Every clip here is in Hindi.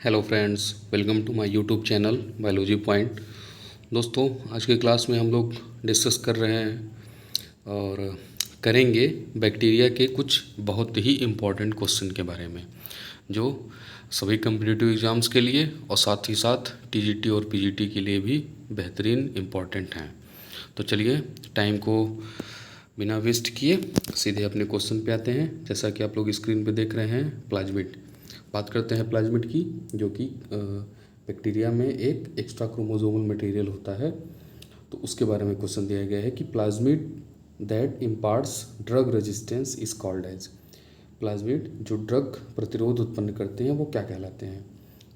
Hello friends, welcome to my YouTube channel biology point. दोस्तों, आज के क्लास में हम लोग डिस्कस कर रहे हैं और करेंगे बैक्टीरिया के कुछ बहुत ही इम्पोर्टेंट क्वेश्चन के बारे में, जो सभी कम्पिटिटिव एग्ज़ाम्स के लिए और साथ ही साथ टीजीटी और पीजीटी के लिए भी बेहतरीन इम्पोर्टेंट हैं। तो चलिए, टाइम को बिना वेस्ट किए सीधे अपने क्वेश्चन पे आते हैं। जैसा कि आप लोग स्क्रीन पे देख रहे हैं, प्लाज्मिड। बात करते हैं प्लाज्मिड की, जो कि बैक्टीरिया में एक एक्स्ट्रा क्रोमोसोमल मटेरियल होता है। तो उसके बारे में क्वेश्चन दिया गया है कि plasmid that imparts drug resistance is called as. Plasmid जो ड्रग प्रतिरोध उत्पन्न करते हैं वो क्या कहलाते हैं?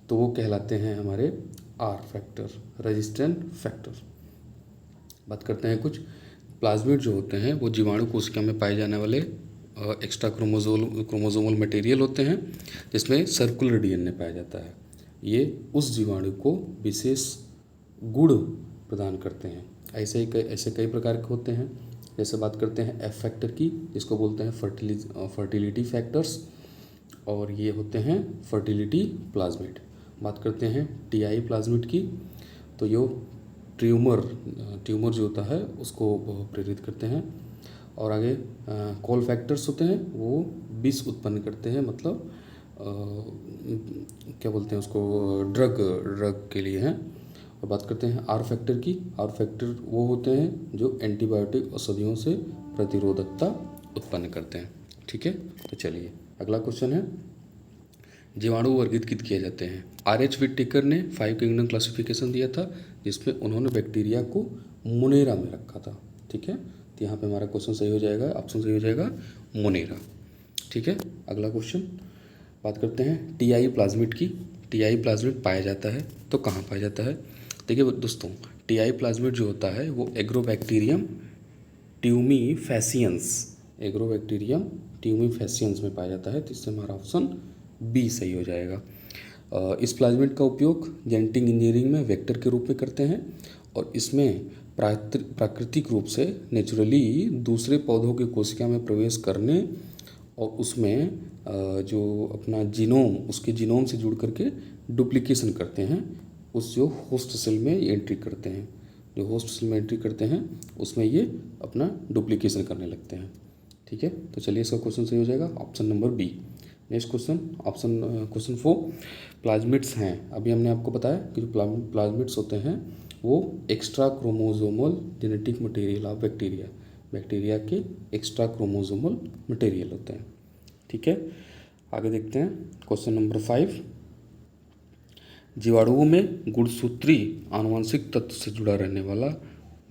तो वो कहलाते हैं हमारे आर फैक्टर, रेजिस्टेंट फैक्टर। बात करते हैं कुछ प्लाज्मिड जो होते हैं वो जीवाणु कोशिका में पाए जाने वाले एक्स्ट्रा क्रोमोसोमल मटेरियल होते हैं, जिसमें सर्कुलर डीएनए पाया जाता है। ये उस जीवाणु को विशेष गुण प्रदान करते हैं। ऐसे कई प्रकार के होते हैं। जैसे बात करते हैं एफ फैक्टर की, जिसको बोलते हैं फर्टिलिटी फैक्टर्स, और ये होते हैं फर्टिलिटी प्लाज्मिड। बात करते हैं टीआई प्लाज्मिड की, तो यो ट्यूमर जो होता है उसको प्रेरित करते हैं। और आगे कॉल फैक्टर्स होते हैं, वो विष उत्पन्न करते हैं, मतलब क्या बोलते हैं उसको, ड्रग के लिए हैं। और बात करते हैं आर फैक्टर की। आर फैक्टर वो होते हैं जो एंटीबायोटिक औषधियों से प्रतिरोधकता उत्पन्न करते हैं। ठीक है, तो चलिए अगला क्वेश्चन है, जीवाणु वर्गीकृत किए जाते हैं। RH विटेकर ने 5 किंगडम क्लासिफिकेशन दिया था, जिसमें उन्होंने बैक्टीरिया को मोनेरा में रखा था। ठीक है, तो यहाँ पे हमारा क्वेश्चन सही हो जाएगा, ऑप्शन सही हो जाएगा मोनेरा। ठीक है, अगला क्वेश्चन बात करते हैं टीआई प्लाज्मिड की। टीआई प्लाज्मिड पाया जाता है तो कहाँ पाया जाता है? देखिए दोस्तों, टीआई प्लाज्मिड जो होता है वो एग्रोबैक्टीरियम ट्यूमीफेसियंस में पाया जाता है। तो इससे हमारा ऑप्शन बी सही हो जाएगा। इस प्लाज्मिड का उपयोग जेनेटिक इंजीनियरिंग में वेक्टर के रूप में करते हैं, और इसमें प्राकृतिक रूप से नेचुरली दूसरे पौधों के कोशिका में प्रवेश करने और उसमें जो अपना जीनोम, उसके जीनोम से जुड़ करके डुप्लीकेशन करते हैं। उस जो होस्ट सेल में एंट्री करते हैं, उसमें ये अपना डुप्लीकेशन करने लगते हैं। ठीक है, तो चलिए इसका क्वेश्चन सही हो जाएगा option number B. Next question, question 4, plasmids हैं। अभी हमने आपको बताया कि जो प्लाज्मिड्स होते हैं वो extra chromosomal genetic material of bacteria के एक्स्ट्रा क्रोमोसोमल मटेरियल होते हैं। ठीक है, आगे देखते हैं क्वेश्चन नंबर 5, जीवाणुओं में गुणसूत्री आनुवंशिक तत्व से जुड़ा रहने वाला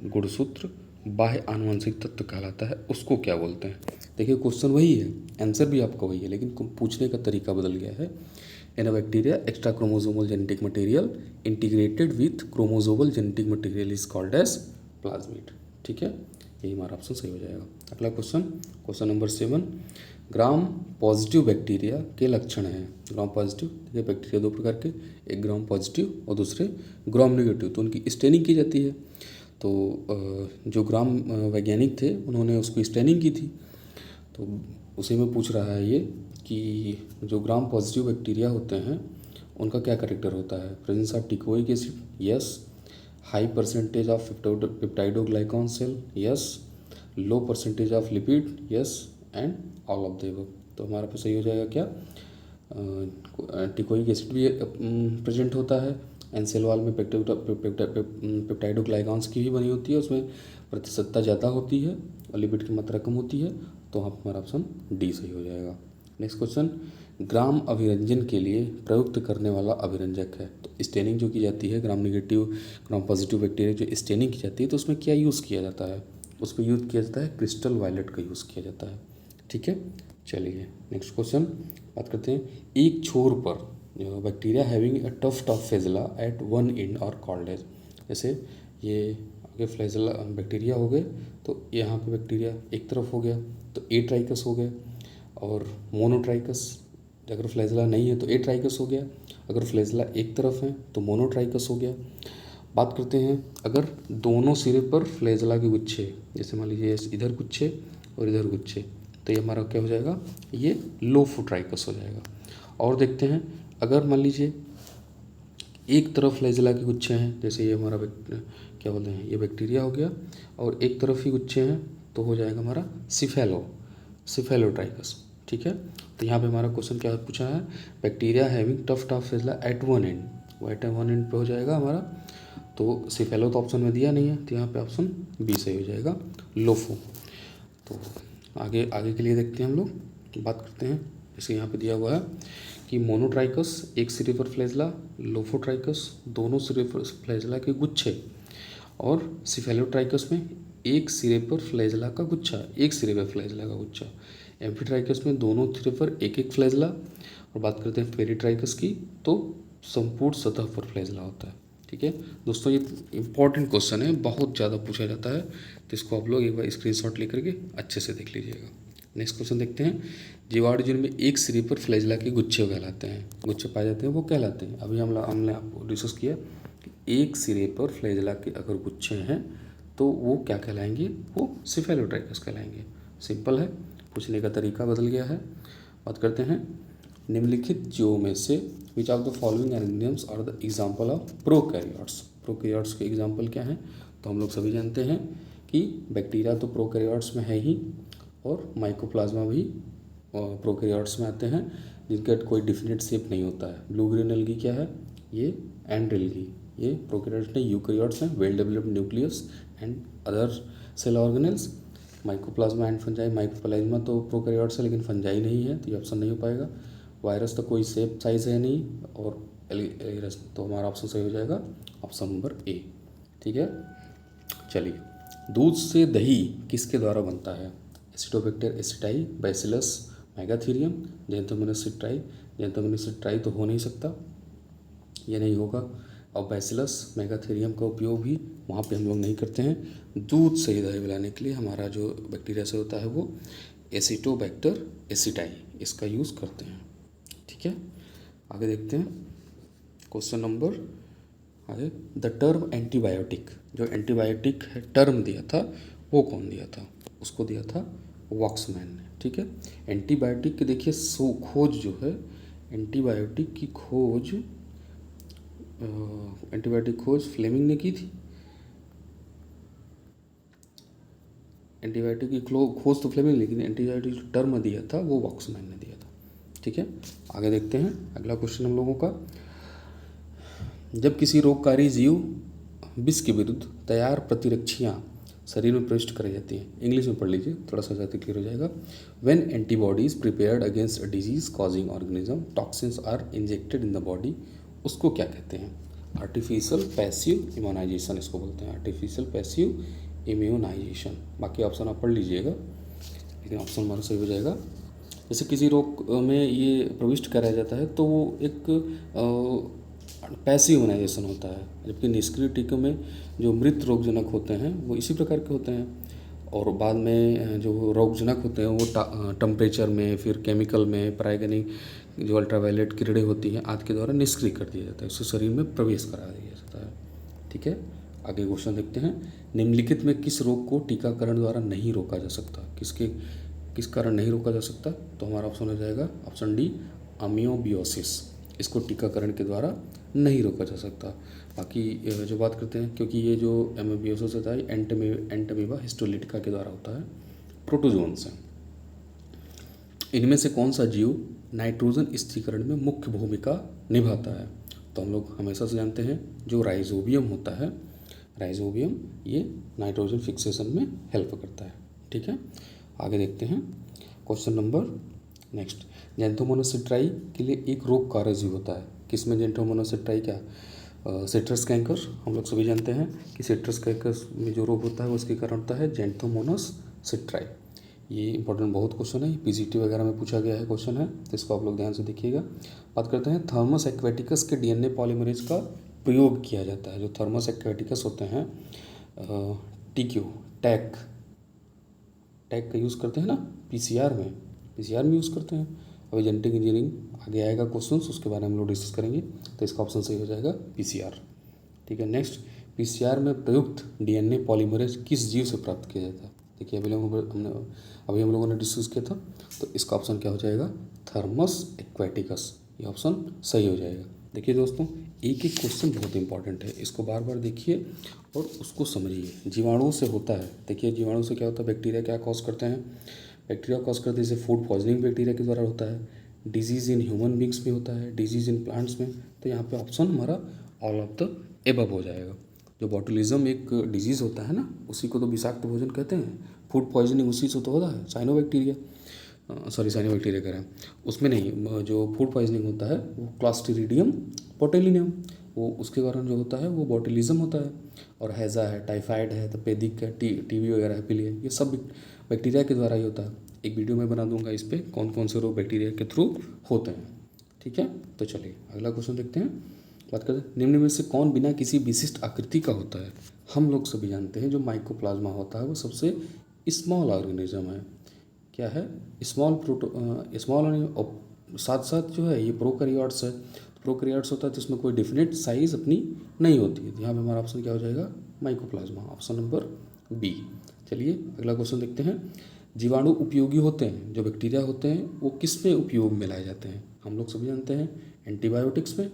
गुणसूत्र बाह्य आनुवंशिक तत्व कहलाता है, उसको क्या बोलते हैं? देखिए क्वेश्चन वही है, आंसर भी आपका वही है, लेकिन पूछने का तरीका बदल गया है। In a bacteria extra chromosomal genetic material integrated with chromosomal genetic material is called as plasmid. ठीक है, यही हमारा ऑप्शन सही हो जाएगा। अगला question number 7, gram positive bacteria के लक्षण हैं। ग्राम पॉजिटिव, देखिए बैक्टीरिया दो प्रकार के, एक ग्राम पॉजिटिव और दूसरे ग्राम नेगेटिव। तो उनकी स्टेनिंग की जाती है। तो जो ग्राम वैज्ञानिक थे उन्होंने उसको स्टेनिंग की थी। तो उसी में पूछ रहा है ये कि जो ग्राम पॉजिटिव बैक्टीरिया होते हैं उनका क्या कैरेक्टर होता है? Presence of teichoic acid, yes. High percentage of peptidoglycan cell, yes. Low percentage of lipid, yes, and all of the above. तो हमारा पे सही हो जाएगा क्या? टिकोइक एसिड भी प्रेजेंट होता है। एनसेल वाल में पेप्टाइडोग्लाइकॉन्स की भी बनी होती है, उसमें प्रतिशतता ज़्यादा होती है और लिपिड की मात्रा कम होती है। तो हमारा ऑप्शन डी सही हो जाएगा। नेक्स्ट क्वेश्चन, ग्राम अभिरंजन के लिए प्रयुक्त करने वाला अभिरंजक है। तो स्टेनिंग जो की जाती है, ग्राम पॉजिटिव बैक्टीरिया जो स्टेनिंग की जाती है, तो उसमें क्या यूज़ किया जाता है? उसमें यूज़ किया जाता है क्रिस्टल वायलेट का यूज़ किया जाता है। ठीक है, चलिए नेक्स्ट क्वेश्चन बात करते हैं, एक छोर पर bacteria having a tuft of flagella at one end are called as. जैसे ये आगे फ्लैजेला बैक्टीरिया हो गए, तो यहाँ पे बैक्टीरिया एक तरफ हो गया तो ए ट्राइकस हो गया, और मोनोट्राइकस अगर फ्लैजेला नहीं है तो ए ट्राइकस हो गया, अगर फ्लैजेला एक तरफ है तो मोनोट्राइकस हो गया। बात करते हैं अगर दोनों सिरे पर फ्लैजेला के गुच्छे, जैसे मान लीजिए इधर गुच्छे और इधर गुच्छे, तो ये हमारा क्या हो जाएगा? ये लोफोट्राइकस हो जाएगा। और देखते हैं अगर मान लीजिए एक तरफ फ्लैजेला के गुच्छे हैं, जैसे ये हमारा क्या बोलते हैं, ये बैक्टीरिया हो गया, और एक तरफ ही गुच्छे हैं तो हो जाएगा हमारा सिफेलोट्राइकस। ठीक है, तो यहाँ पे हमारा क्वेश्चन क्या पूछा है, bacteria having tuft flagella at one end, वो एट वन एंड पे हो जाएगा हमारा। तो सिफेलो तो ऑप्शन में दिया नहीं है, तो यहाँ पे ऑप्शन बी सही हो जाएगा, लोफो। तो आगे आगे के लिए देखते हैं, हम लोग बात करते हैं। जैसे यहाँ पे दिया हुआ है कि मोनोट्राइकस एक सिरे पर फ्लैजेला, लोफोट्राइकस दोनों सिरे पर फ्लैजेला के गुच्छे, और सिफेलोट्राइकस में एक सिरे पर फ्लैजेला का गुच्छा, एक सिरे पर फ्लैजेला का गुच्छा। एम्फीट्राइकस में दोनों सिरे पर एक एक फ्लैजेला। और बात करते हैं पेरिट्राइकस की, तो संपूर्ण सतह पर फ्लैजेला होता है। ठीक है दोस्तों, ये इंपॉर्टेंट क्वेश्चन है, बहुत ज़्यादा पूछा जाता है, तो इसको आप लोग एक बार स्क्रीनशॉट लेकर के अच्छे से देख लीजिएगा। नेक्स्ट क्वेश्चन देखते हैं, जीवाणु जिनमें एक सिरे पर फ्लैजेला के गुच्छे कहलाते हैं, गुच्छे पाए जाते हैं वो कहलाते हैं। अभी हमने आपको डिस्कस किया कि एक सिरे पर फ्लैजेला के अगर गुच्छे हैं तो वो क्या कहलाएंगे, वो सिफेलोट्राइकस कहलाएंगे। सिंपल है, पूछने का तरीका बदल गया है। बात करते हैं, निम्नलिखित जीवों में से which of the following organisms are the example of prokaryotes. Prokaryotes के एग्जाम्पल क्या हैं, तो हम लोग सभी जानते हैं कि बैक्टीरिया तो प्रोकैरियोट्स में है ही, और माइकोप्लाज्मा भी प्रोकैरियोट्स में आते हैं, जिनका कोई डिफिनिट शेप नहीं होता है। ब्लू ग्रीन एल्गी क्या है, ये एंड एल्गी, ये प्रोकैरियोट्स नहीं, यूकैरियोट्स हैं, well developed nucleus and other cell organelles. Mycoplasma and fungi, mycoplasma तो प्रोकैरियोट्स है लेकिन फंजाई नहीं है, तो ये ऑप्शन नहीं हो पाएगा। वायरस तो कोई शेप साइज है नहीं, और एलिरस, तो हमारा ऑप्शन सही हो जाएगा ऑप्शन नंबर ए। ठीक है, चलिए, दूध से दही किसके द्वारा बनता है, एसिडोबैक्टर aceti, bacillus megaterium, Xanthomonas citri. Xanthomonas citri तो हो नहीं सकता, ये नहीं होगा, और बैसिलस मेगाथीरियम का उपयोग भी वहाँ पे हम लोग नहीं करते हैं। दूध से दही बनाने के लिए हमारा जो बैक्टीरिया से होता है वो एसिटोबैक्टर एसिटाई, इसका यूज़ करते हैं। ठीक है, आगे देखते हैं क्वेश्चन नंबर आगे। द टर्म एंटीबायोटिक, जो एंटीबायोटिक है टर्म दिया था वो कौन दिया था, उसको दिया था वॉक्समैन ने। ठीक है, एंटीबायोटिक की देखिए खोज जो है, एंटीबायोटिक की खोज एंटीबायोटिक खोज फ्लेमिंग ने की थी। एंटीबायोटिक की खोज तो फ्लेमिंग, लेकिन एंटीबायोटिक जो टर्म दिया था वो वॉक्समैन ने दिया था। ठीक है, आगे देखते हैं अगला क्वेश्चन हम लोगों का। जब किसी रोगकारी जीव विष के विरुद्ध तैयार प्रतिरक्षियाँ शरीर में प्रविष्ट कराई जाती हैं, इंग्लिश में पढ़ लीजिए, थोड़ा सा ज़्यादा क्लियर हो जाएगा। When antibodies prepared against a disease causing organism toxins are injected in the body, उसको क्या कहते हैं, आर्टिफिशियल पैसिव इम्यूनाइजेशन इसको बोलते हैं, आर्टिफिशियल पैसिव इम्यूनाइजेशन। बाकी ऑप्शन आप पढ़ लीजिएगा, लेकिन ऑप्शन हमारा सही हो जाएगा। जैसे किसी रोग में ये प्रविष्ट कराया जाता है तो वो एक पैसिव इम्यूनाइजेशन होता है, जबकि निष्क्रिय टीकों में जो मृत रोगजनक होते हैं वो इसी प्रकार के होते हैं, और बाद में जो रोगजनक होते हैं वो टेम्परेचर में, फिर केमिकल में, परागैनिक जो अल्ट्रावायलेट किरणें होती हैं आदि के द्वारा निष्क्रिय कर दिया जाता है, उससे शरीर में प्रवेश करा दिया जाता है। ठीक है, आगे क्वेश्चन देखते हैं। निम्नलिखित में किस रोग को टीकाकरण द्वारा नहीं रोका जा सकता, किस कारण नहीं रोका जा सकता, तो हमारा ऑप्शन हो जाएगा ऑप्शन डी, अमियोबियोसिस। इसको टीकाकरण के द्वारा नहीं रोका जा सकता। बाकी जो बात करते हैं, क्योंकि ये जो एमियोबियोसिस होता है एंटमीबा हिस्टोलिटिका के द्वारा होता है, प्रोटोजोन्स हैं। इनमें से कौन सा जीव नाइट्रोजन स्थिरीकरण में मुख्य भूमिका निभाता है, तो हम लोग हमेशा से जानते हैं जो राइजोबियम होता है, राइजोबियम ये नाइट्रोजन फिक्सेशन में हेल्प करता है। ठीक है, आगे देखते हैं question number next. Xanthomonas citri के लिए एक रोग कारक जीव होता है, किसमें जेंथोमोनास सिट्राई क्या, सिट्रस कैंकर। हम लोग सभी जानते हैं कि सिट्रस कैंकर में जो रोग होता है उसके कारण होता है जेंथोमोनास सिट्राई। ये इंपॉर्टेंट बहुत क्वेश्चन है, पीजीटी वगैरह में पूछा गया है क्वेश्चन है, तो इसको आप लोग ध्यान से देखिएगा। बात करते हैं थर्मस एक्वेटिकस के डीएनए पॉलीमरेज का प्रयोग किया जाता है। जो थर्मस एक्वेटिकस होते हैं टीक्यू टैक का यूज़ करते हैं ना पीसीआर में यूज़ करते हैं। अभी जेनेटिक इंजीनियरिंग आगे आएगा क्वेश्चन, उसके बारे में हम लोग डिस्कस करेंगे, तो इसका ऑप्शन सही हो जाएगा पीसीआर। ठीक है, नेक्स्ट, पीसीआर में प्रयुक्त डीएनए पॉलीमरेज किस जीव से प्राप्त किया जाता है, देखिए अभी हम लोगों ने डिस्कस किया था, तो इसका ऑप्शन क्या हो जाएगा, थर्मस एक्वेटिकस, ये ऑप्शन सही हो जाएगा। देखिए दोस्तों, एक एक क्वेश्चन बहुत इंपॉर्टेंट है, इसको बार बार देखिए और उसको समझिए। जीवाणुओं से होता है, देखिए जीवाणु से क्या होता है, बैक्टीरिया क्या कॉज करते हैं, बैक्टीरिया कॉज करते हैं, जैसे फूड पॉइजनिंग बैक्टीरिया के द्वारा होता है, डिजीज़ इन ह्यूमन बींग्स में होता है, डिजीज़ इन प्लांट्स में। तो यहाँ पे ऑप्शन हमारा ऑल ऑफ द एबव हो जाएगा। जो बॉटुलिज्म एक डिजीज़ होता है ना, उसी को तो विषाक्त भोजन कहते हैं। फूड पॉइजनिंग उसी से तो होता है, साइनोबैक्टीरिया, साइनोबैक्टीरिया कह रहे हैं, उसमें नहीं। जो फूड पॉइजनिंग होता है वो क्लॉस्ट्रीडियम बोटेलिनियम, वो उसके कारण जो होता है वो बॉटुलिज्म होता है। और हैज़ा है, टाइफाइड है, तपेदिक है, टीबी वगैरह है, पीलिया, ये सब बैक्टीरिया के द्वारा ही होता है। एक वीडियो मैं बना दूंगा इस पर, कौन कौन से रोग बैक्टीरिया के थ्रू होते हैं। ठीक है, तो चलिए अगला क्वेश्चन देखते हैं। बात करते हैं, निम्न में से कौन बिना किसी विशिष्ट आकृति का होता है। हम लोग सभी जानते हैं जो माइकोप्लाज्मा होता है वो सबसे स्मॉल ऑर्गेनिज्म है। क्या है, स्मॉल, साथ साथ जो है ये प्रोकैरियोट्स है। प्रोकैरियोट्स होता है तो इसमें कोई डिफिनेट साइज अपनी नहीं होती है। यहाँ पे हमारा ऑप्शन क्या हो जाएगा, माइकोप्लाज्मा, ऑप्शन नंबर बी। चलिए अगला क्वेश्चन देखते हैं। जीवाणु उपयोगी होते हैं, जो बैक्टीरिया होते हैं वो किस में उपयोग में लाए जाते हैं। हम लोग सभी जानते हैं एंटीबायोटिक्स में,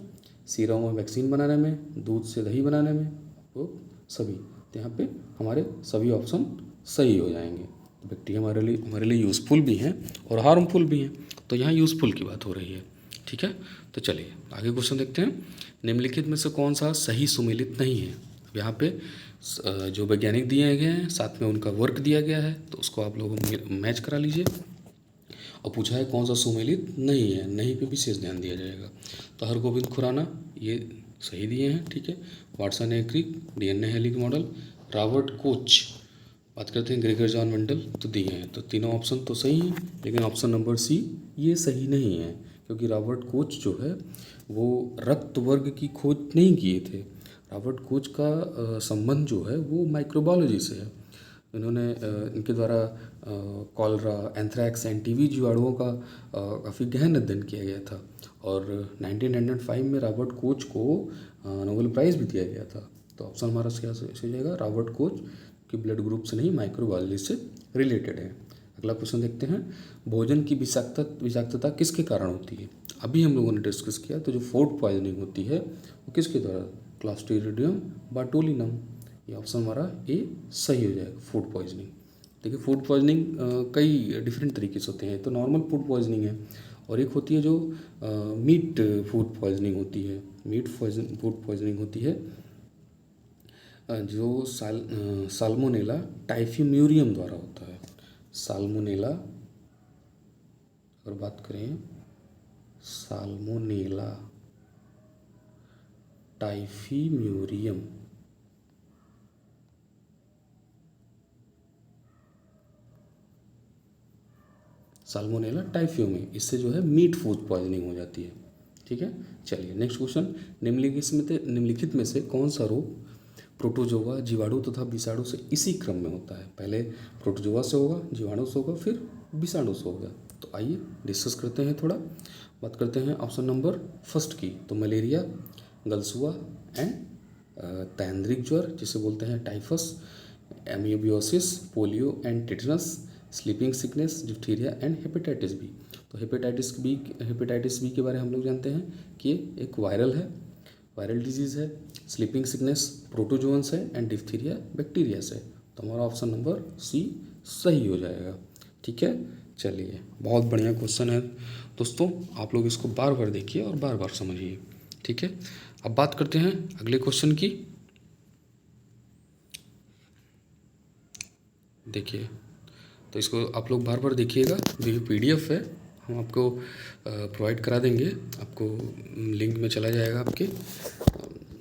सीरम में वैक्सीन बनाने में, दूध से दही बनाने में, वो सभी। तो यहाँ पे हमारे सभी ऑप्शन सही हो जाएंगे। तो बैक्टीरिया हमारे लिए यूज़फुल भी हैं और हार्मफुल भी हैं। तो यहाँ यूज़फुल की बात हो रही है। ठीक है, तो चलिए आगे क्वेश्चन देखते हैं। निम्नलिखित में से कौन सा सही सुमेलित नहीं है। अब यहाँ पे जो वैज्ञानिक दिए गए हैं, साथ में उनका वर्क दिया गया है, तो उसको आप लोग मैच करा लीजिए। और पूछा है कौन सा सुमेलित नहीं है, नहीं पे विशेष ध्यान दिया जाएगा। तो हरगोविंद खुराना ये सही दिए हैं। ठीक है, वाटसन ए क्रिक, डीएनए हेलिक मॉडल, रॉबर्ट कोच, बात करते हैं ग्रेगर जॉन मेंडल, तो दिए हैं। तो तीनों ऑप्शन तो सही हैं, लेकिन ऑप्शन नंबर सी ये सही नहीं है, क्योंकि रॉबर्ट कोच जो है वो रक्त वर्ग की खोज नहीं किए थे। रॉबर्ट कोच का संबंध जो है वो माइक्रोबायोलॉजी से है। इन्होंने इनके द्वारा कॉलरा, एंथ्रैक्स एंड टीबी जीवाणुओं का काफ़ी गहन अध्ययन किया गया था। और 1905 में रॉबर्ट कोच को नोबेल प्राइज़ भी दिया गया था। तो ऑप्शन हमारा क्या सही जाएगा, रॉबर्ट कोच की ब्लड ग्रुप से नहीं, माइक्रोबायोलॉजी से रिलेटेड है। अगला क्वेश्चन देखते हैं। भोजन की विषाक्तता किसके कारण होती है। अभी हम लोगों ने डिस्कस किया, तो जो फूड पॉइजनिंग होती है वो किसके द्वारा, क्लॉस्ट्रीडियम बोटुलिनम। ये ऑप्शन हमारा ए सही हो जाएगा, फूड पॉइजनिंग। देखिए फूड पॉइजनिंग कई डिफरेंट तरीके से होते हैं। तो नॉर्मल फूड पॉइजनिंग है, और एक होती है जो मीट फूड पॉइजनिंग होती है। फूड पॉइजनिंग होती है जो साल्मोनेला टाइफिम्यूरियम द्वारा होता है। साल्मोनेला, अगर बात करें साल्मोनेला टाइफिम्यूरियम, साल्मोनेला टाइफिम्यूरियम, इससे जो है मीट फूड पॉइजनिंग हो जाती है। ठीक है, चलिए नेक्स्ट क्वेश्चन। निम्नलिखित में से कौन सा रोग प्रोटोजोआ, जीवाणु तथा विषाणु से इसी क्रम में होता है। पहले प्रोटोजोआ से होगा, जीवाणु से होगा, फिर विषाणु से होगा। तो आइए डिस्कस करते हैं, थोड़ा बात करते हैं ऑप्शन नंबर फर्स्ट की। तो मलेरिया, गलसुआ एंड तैंद्रिक ज्वर जिसे बोलते हैं typhus, amoebiasis, polio and tetanus, sleeping sickness, diphtheria and hepatitis B. तो हेपेटाइटिस बी के बारे में हम लोग जानते हैं कि एक वायरल है, वायरल डिजीज़ है। स्लीपिंग सिकनेस प्रोटोजोअन से एंड डिप्थीरिया बैक्टीरिया से। तो हमारा ऑप्शन नंबर सी सही हो जाएगा। ठीक है, चलिए बहुत बढ़िया क्वेश्चन है दोस्तों, आप लोग इसको बार बार देखिए और बार बार समझिए। ठीक है, अब बात करते हैं अगले क्वेश्चन की। देखिए, तो इसको आप लोग बार बार देखिएगा। जो ये पीडीएफ है हम आपको प्रोवाइड करा देंगे, आपको लिंक में चला जाएगा आपके,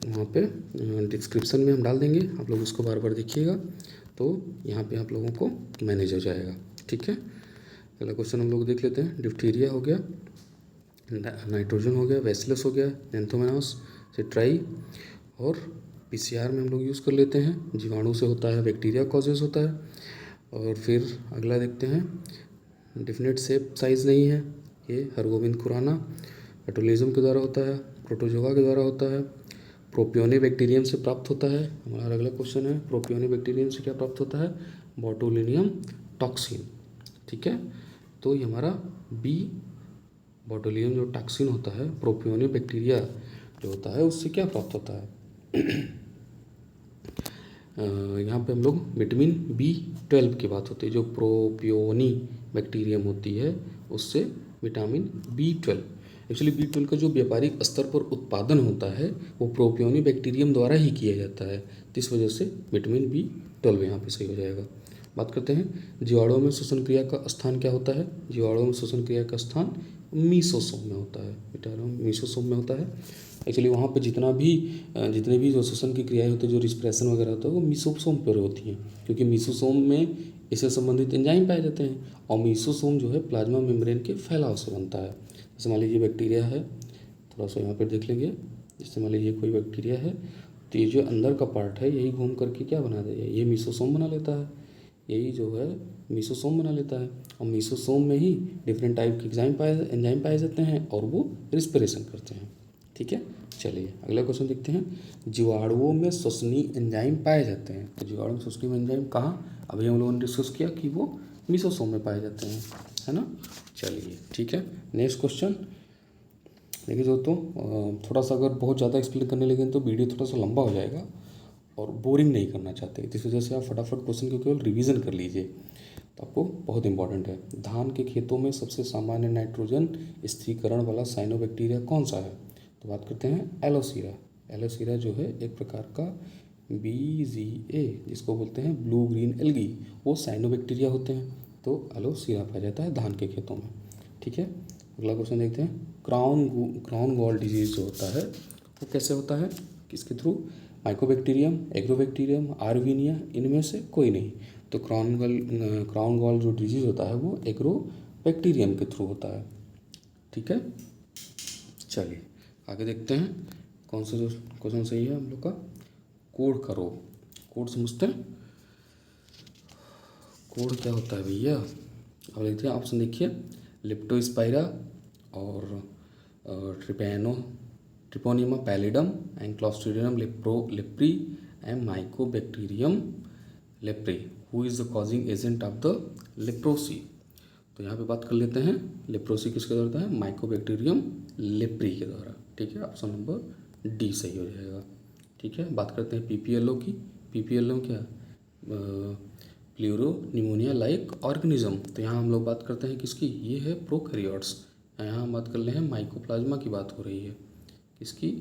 वहाँ पे डिस्क्रिप्शन में हम डाल देंगे। आप लोग उसको बार बार देखिएगा, तो यहाँ पे आप लोगों को मैनेज हो जाएगा। ठीक है, अगला क्वेश्चन हम लोग देख लेते हैं। डिप्थीरिया हो गया, नाइट्रोजन हो गया, बैसिलस हो गया, एंथ्रोमोनास, सिट्राई, और पीसीआर में हम लोग यूज़ कर लेते हैं। जीवाणु से होता है, बैक्टीरिया कॉजेज होता है। और फिर अगला देखते हैं, डिफिनेट शेप साइज नहीं है, ये हरगोविंद खुराना, बोटुलिज्म के द्वारा होता है, प्रोटोजोआ के द्वारा होता है, प्रोपियोनिक बैक्टीरियम से प्राप्त होता है। हमारा अगला क्वेश्चन है, प्रोपियोनिक बैक्टीरियम से क्या प्राप्त होता है, बोटुलिनियम टॉक्सिन। ठीक है, तो ये हमारा बी, बोटुलिनियम जो टॉक्सिन होता है प्रोपियोनिक बैक्टीरिया जो होता है उससे क्या प्राप्त होता है। यहाँ पे हम लोग विटामिन B12 की बात होती है, जो प्रोपियोनी बैक्टीरियम होती है उससे विटामिन B12। एक्चुअली B12 का जो व्यापारिक स्तर पर उत्पादन होता है वो प्रोपियोनी बैक्टीरियम द्वारा ही किया जाता है, तो इस वजह से विटामिन B12 यहाँ पे सही हो जाएगा। बात करते हैं जीवाणुओं में श्वसन क्रिया का स्थान क्या होता है। जीवाणुओं में श्वसन क्रिया का स्थान मीसोसोम में होता है, बेटा मीसोसोम में होता है। एक्चुअली वहाँ पे जितने भी जो श्वसन की क्रियाएं होती है, जो रिस्पिरेशन वगैरह होता है, वो मीसोसोम पर होती हैं, क्योंकि मीसोसोम में इससे संबंधित एंजाइम पाए जाते हैं। और मीसोसोम जो है प्लाज्मा मेम्ब्रेन के फैलाव से बनता है। जैसे मान लीजिए बैक्टीरिया है, थोड़ा सा यहाँ पर देख लेंगे। जैसे मान लीजिए कोई बैक्टीरिया है, तो ये जो अंदर का पार्ट है यही घूम करके क्या बना देगा, ये मीसोसोम बना लेता है, यही जो है मीसोसोम बना लेता है। और मीसोसोम में ही डिफरेंट टाइप के एंजाइम पाए जाते हैं और वो रिस्पिरेशन करते हैं। ठीक है, चलिए अगला क्वेश्चन देखते हैं। जीवाणुओं में श्वसनीय एंजाइम पाए जाते हैं, तो जीवाणु में श्वसनीय एंजाइम कहाँ, अभी हम लोगों ने डिस्कस किया कि वो मीसोसोम में पाए जाते हैं, है ना। चलिए ठीक है, नेक्स्ट क्वेश्चन देखिए दोस्तों। थोड़ा सा अगर बहुत ज़्यादा एक्सप्लेन करने लगे तो वीडियो थोड़ा सा लंबा हो जाएगा और बोरिंग नहीं करना चाहते, इस वजह से आप फटाफट क्वेश्चन को केवल रिवीजन कर लीजिए, तो आपको बहुत इंपॉर्टेंट है। धान के खेतों में सबसे सामान्य नाइट्रोजन स्थिरीकरण वाला साइनोबैक्टीरिया कौन सा है, तो बात करते हैं एलोसीरा। एलोसीरा जो है एक प्रकार का BGA जिसको बोलते हैं ब्लू ग्रीन एल्गी, वो साइनोबैक्टीरिया होते हैं, तो एलोसीरा पाया जाता है धान के खेतों में। ठीक है, अगला क्वेश्चन देखते हैं। क्राउन गॉल डिजीज जो होता है वो कैसे होता है, किसके थ्रू, माइकोबैक्टीरियम, एग्रोबैक्टीरियम, आर्वीनिया, इनमें से कोई नहीं। तो क्राउन गॉल जो डिजीज होता है वो एग्रोबैक्टीरियम के थ्रू होता है। ठीक है, चलिए आगे देखते हैं कौन सा जो क्वेश्चन सही है हम लोग का। कोड का रोग, कोड समझते हैं, कोड क्या होता है भैया। अब देखते हैं, ऑप्शन देखिए, लेप्टोस्पाइरा और treponema pallidum and clostridium leprae and mycobacterium leprae, who is the causing agent of the leprosy. तो यहाँ पे बात कर लेते हैं लेप्रोसी किसके द्वारा होता है, माइकोबैक्टीरियम लेप्री के द्वारा। ठीक है, ऑप्शन नंबर डी सही हो जाएगा। ठीक है, बात करते हैं PPLO की। PPLO क्या, प्लूरो निमोनिया लाइक ऑर्गेनिज्म। तो यहाँ हम लोग बात करते हैं किसकी, ये है प्रोकैरियोट्स। यहाँ हम बात कर रहे हैं माइकोप्लाज्मा की बात हो रही है, किसकी,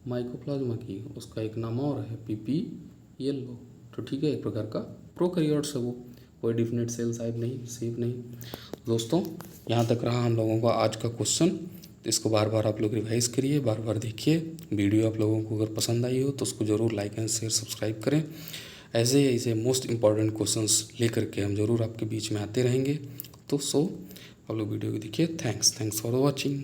माइकोप्लाज्मा की। उसका एक नाम और है PPLO। तो ठीक है, एक प्रकार का प्रोकैरियोट्स है वो, कोई डिफिनेट सेल टाइप नहीं, शेप नहीं। दोस्तों यहाँ तक रहा हम लोगों का आज का क्वेश्चन, तो इसको बार बार आप लोग रिवाइज करिए, बार बार देखिए। वीडियो आप लोगों को अगर पसंद आई हो तो उसको ज़रूर लाइक एंड शेयर सब्सक्राइब करें। ऐसे मोस्ट इंपॉर्टेंट क्वेश्चंस लेकर के हम ज़रूर आपके बीच में आते रहेंगे। तो आप लोग वीडियो को देखिए। Thanks for watching.